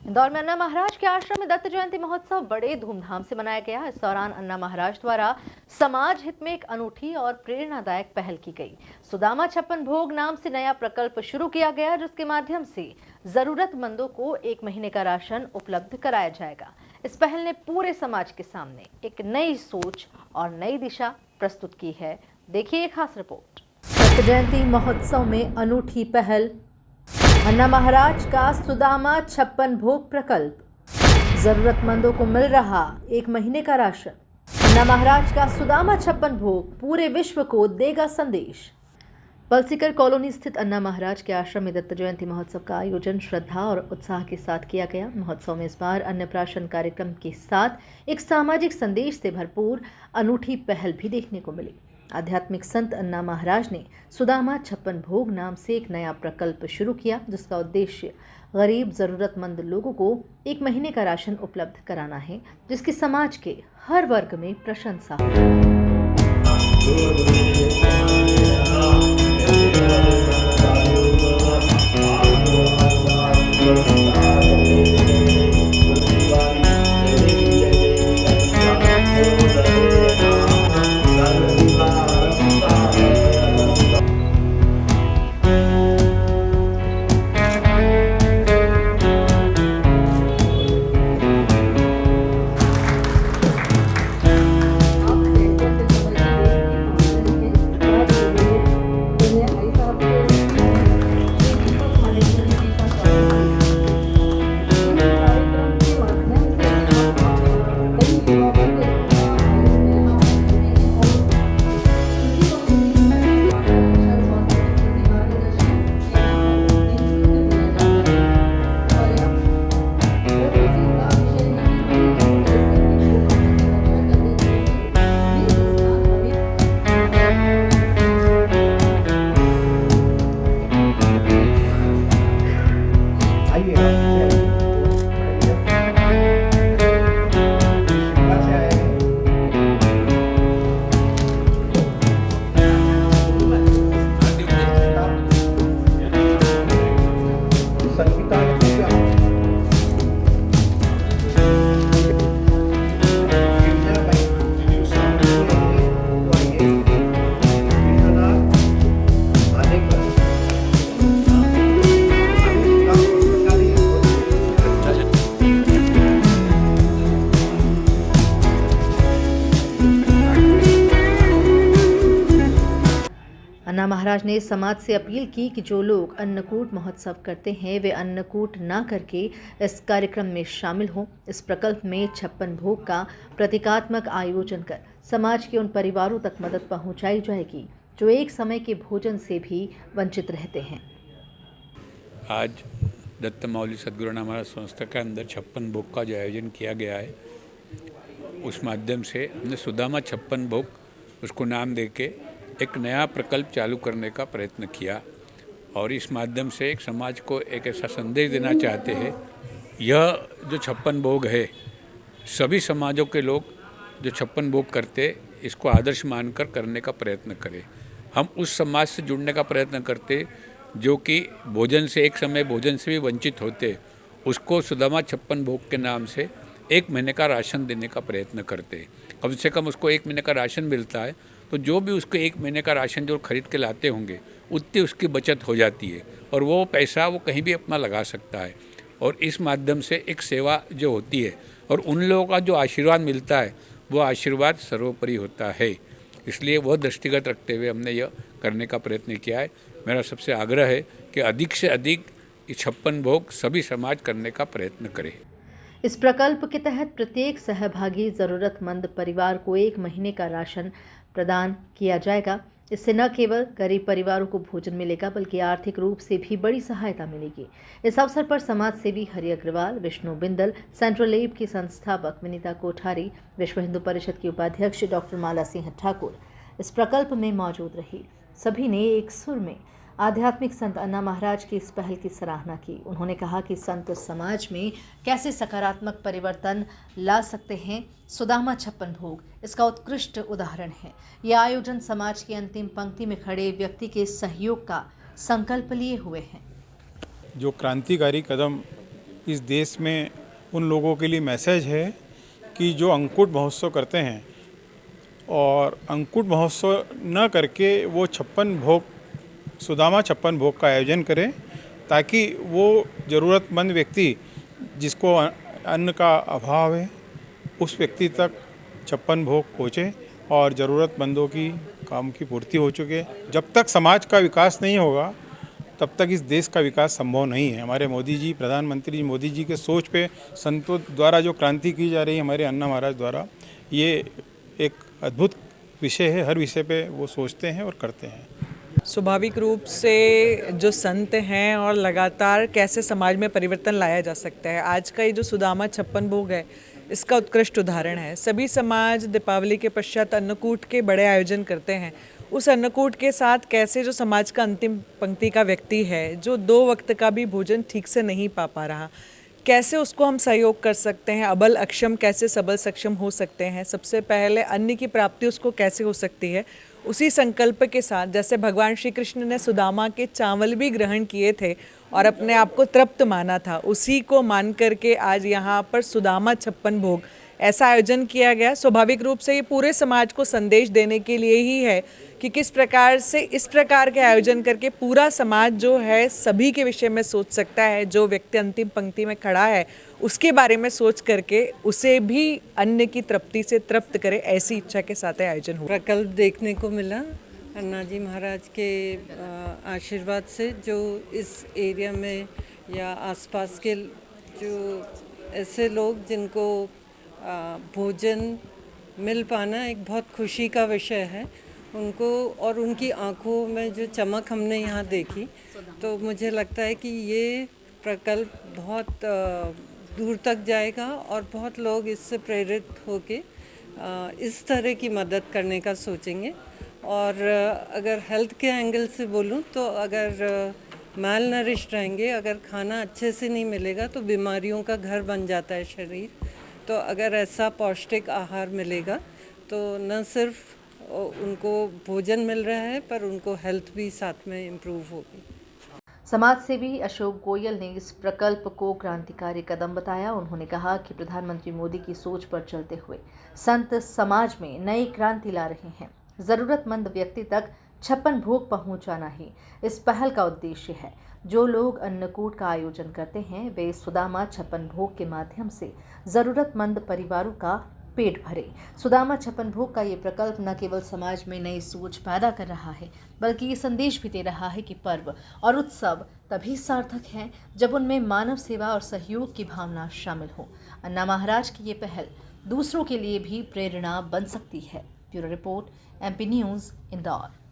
इंदौर में अन्ना महाराज के आश्रम में दत्त जयंती महोत्सव बड़े धूमधाम से मनाया गया। इस दौरान अन्ना महाराज द्वारा समाज हित में एक अनूठी और प्रेरणादायक पहल की गई। सुदामा छप्पन भोग नाम से नया प्रकल्प शुरू किया गया, जिसके माध्यम से जरूरतमंदों को 1 महीने का राशन उपलब्ध कराया जाएगा। इस पहल ने पूरे समाज के सामने एक नई सोच और नई दिशा प्रस्तुत की है। देखिए एक खास रिपोर्ट। दत्त जयंती महोत्सव में अनूठी पहल, अन्ना महाराज का सुदामा छप्पन भोग प्रकल्प, जरूरतमंदों को मिल रहा 1 महीने का राशन। अन्ना महाराज का सुदामा छप्पन भोग पूरे विश्व को देगा संदेश। पलसीकर कॉलोनी स्थित अन्ना महाराज के आश्रम में दत्त जयंती महोत्सव का आयोजन श्रद्धा और उत्साह के साथ किया गया। महोत्सव में इस बार अन्नप्राशन कार्यक्रम के साथ एक सामाजिक संदेश से भरपूर अनूठी पहल भी देखने को मिली। आध्यात्मिक संत अन्ना महाराज ने सुदामा छप्पन भोग नाम से एक नया प्रकल्प शुरू किया, जिसका उद्देश्य गरीब जरूरतमंद लोगों को 1 महीने का राशन उपलब्ध कराना है, जिसकी समाज के हर वर्ग में प्रशंसा हो। अन्ना महाराज ने समाज से अपील की कि जो लोग अन्नकूट महोत्सव करते हैं वे अन्नकूट ना करके इस कार्यक्रम में शामिल हों। इस प्रकल्प में छप्पन भोग का प्रतीकात्मक आयोजन कर समाज के उन परिवारों तक मदद पहुंचाई जाएगी जो एक समय के भोजन से भी वंचित रहते हैं। आज दत्त मौली सद्गुरु अन्ना महाराज संस्था के अंदर छप्पन भोग का जो आयोजन किया गया है, उस माध्यम से हमने सुदामा छप्पन भोग उसको नाम देके एक नया प्रकल्प चालू करने का प्रयत्न किया और इस माध्यम से एक समाज को एक ऐसा संदेश देना चाहते हैं। यह जो छप्पन भोग है, सभी समाजों के लोग जो छप्पन भोग करते इसको आदर्श मानकर करने का प्रयत्न करें। हम उस समाज से जुड़ने का प्रयत्न करते जो कि भोजन से एक समय भोजन से भी वंचित होते, उसको सुदामा छप्पन भोग के नाम से 1 महीने का राशन देने का प्रयत्न करते। कम से कम उसको 1 महीने का राशन मिलता है तो जो भी उसको 1 महीने का राशन जो खरीद के लाते होंगे उतनी उसकी बचत हो जाती है और वो पैसा वो कहीं भी अपना लगा सकता है। और इस माध्यम से एक सेवा जो होती है और उन लोगों का जो आशीर्वाद मिलता है वो आशीर्वाद सर्वोपरि होता है। इसलिए वह दृष्टिगत रखते हुए हमने यह करने का प्रयत्न किया है। मेरा सबसे आग्रह है कि अधिक से अधिक छप्पन भोग सभी समाज करने का प्रयत्न करें। इस प्रकल्प के तहत प्रत्येक सहभागी जरूरतमंद परिवार को 1 महीने का राशन प्रदान किया जाएगा। इससे न केवल गरीब परिवारों को भोजन मिलेगा बल्कि आर्थिक रूप से भी बड़ी सहायता मिलेगी। इस अवसर पर समाज सेवी हरि अग्रवाल, विष्णु बिंदल, सेंट्रल एब की संस्थापक विनीता कोठारी, विश्व हिंदू परिषद की उपाध्यक्ष डॉक्टर माला सिंह ठाकुर इस प्रकल्प में मौजूद रही। सभी ने एक सुर में आध्यात्मिक संत अन्ना महाराज की इस पहल की सराहना की। उन्होंने कहा कि संत समाज में कैसे सकारात्मक परिवर्तन ला सकते हैं। सुदामा छप्पन भोग इसका उत्कृष्ट उदाहरण है। यह आयोजन समाज की अंतिम पंक्ति में खड़े व्यक्ति के सहयोग का संकल्प लिए हुए हैं। जो क्रांतिकारी कदम इस देश में उन लोगों के लिए मैसेज है कि जो अंकुट महोत्सव करते हैं और अंकुट महोत्सव न करके वो 56 भोग सुदामा 56 भोग का आयोजन करें, ताकि वो ज़रूरतमंद व्यक्ति जिसको अन्न का अभाव है उस व्यक्ति तक 56 भोग पहुँचे और ज़रूरतमंदों की काम की पूर्ति हो चुके। जब तक समाज का विकास नहीं होगा तब तक इस देश का विकास संभव नहीं है। हमारे मोदी जी, प्रधानमंत्री मोदी जी के सोच पे संतों द्वारा जो क्रांति की जा रही है हमारे अन्ना महाराज द्वारा, ये एक अद्भुत विषय है। हर विषय पे वो सोचते हैं और करते हैं। स्वाभाविक रूप से जो संत हैं और लगातार कैसे समाज में परिवर्तन लाया जा सकता है, आज का ये जो सुदामा 56 भोग है इसका उत्कृष्ट उदाहरण है। सभी समाज दीपावली के पश्चात अन्नकूट के बड़े आयोजन करते हैं। उस अन्नकूट के साथ कैसे जो समाज का अंतिम पंक्ति का व्यक्ति है, जो 2 वक्त का भी भोजन ठीक से नहीं पा रहा, कैसे उसको हम सहयोग कर सकते हैं, अबल अक्षम कैसे सबल सक्षम हो सकते हैं, सबसे पहले अन्न की प्राप्ति उसको कैसे हो सकती है, उसी संकल्प के साथ जैसे भगवान श्री कृष्ण ने सुदामा के चावल भी ग्रहण किए थे और अपने आप को तृप्त माना था, उसी को मान करके आज यहाँ पर सुदामा 56 भोग ऐसा आयोजन किया गया। स्वाभाविक रूप से ये पूरे समाज को संदेश देने के लिए ही है कि किस प्रकार से इस प्रकार के आयोजन करके पूरा समाज जो है सभी के विषय में सोच सकता है। जो व्यक्ति अंतिम पंक्ति में खड़ा है उसके बारे में सोच करके उसे भी अन्न की तृप्ति से तृप्त करे, ऐसी इच्छा के साथ आयोजन हुआ। प्रकल्प देखने को मिला अन्ना जी महाराज के आशीर्वाद से, जो इस एरिया में या आसपास के जो ऐसे लोग जिनको भोजन मिल पाना एक बहुत खुशी का विषय है उनको, और उनकी आंखों में जो चमक हमने यहाँ देखी, तो मुझे लगता है कि ये प्रकल्प बहुत दूर तक जाएगा और बहुत लोग इससे प्रेरित होके इस तरह की मदद करने का सोचेंगे। और अगर हेल्थ के एंगल से बोलूँ तो अगर माल नरिश रहेंगे, अगर खाना अच्छे से नहीं मिलेगा तो बीमारियों का घर बन जाता है शरीर। तो अगर ऐसा पौष्टिक आहार मिलेगा तो न सिर्फ उनको भोजन मिल रहा है पर उनको हेल्थ भी साथ में इम्प्रूव होगी। समाज सेवी अशोक गोयल ने इस प्रकल्प को क्रांतिकारी कदम बताया। उन्होंने कहा कि प्रधानमंत्री मोदी की सोच पर चलते हुए संत समाज में नई क्रांति ला रहे हैं। जरूरतमंद व्यक्ति तक 56 भोग पहुंचाना ही इस पहल का उद्देश्य है। जो लोग अन्नकूट का आयोजन करते हैं वे सुदामा 56 भोग के माध्यम से जरूरतमंद परिवारों का पेट भरे। सुदामा 56 भोग का ये प्रकल्प न केवल समाज में नई सोच पैदा कर रहा है, बल्कि ये संदेश भी दे रहा है कि पर्व और उत्सव तभी सार्थक हैं जब उनमें मानव सेवा और सहयोग की भावना शामिल हो। अन्ना महाराज की ये पहल दूसरों के लिए भी प्रेरणा बन सकती है। Bureau report, MP news, Indore.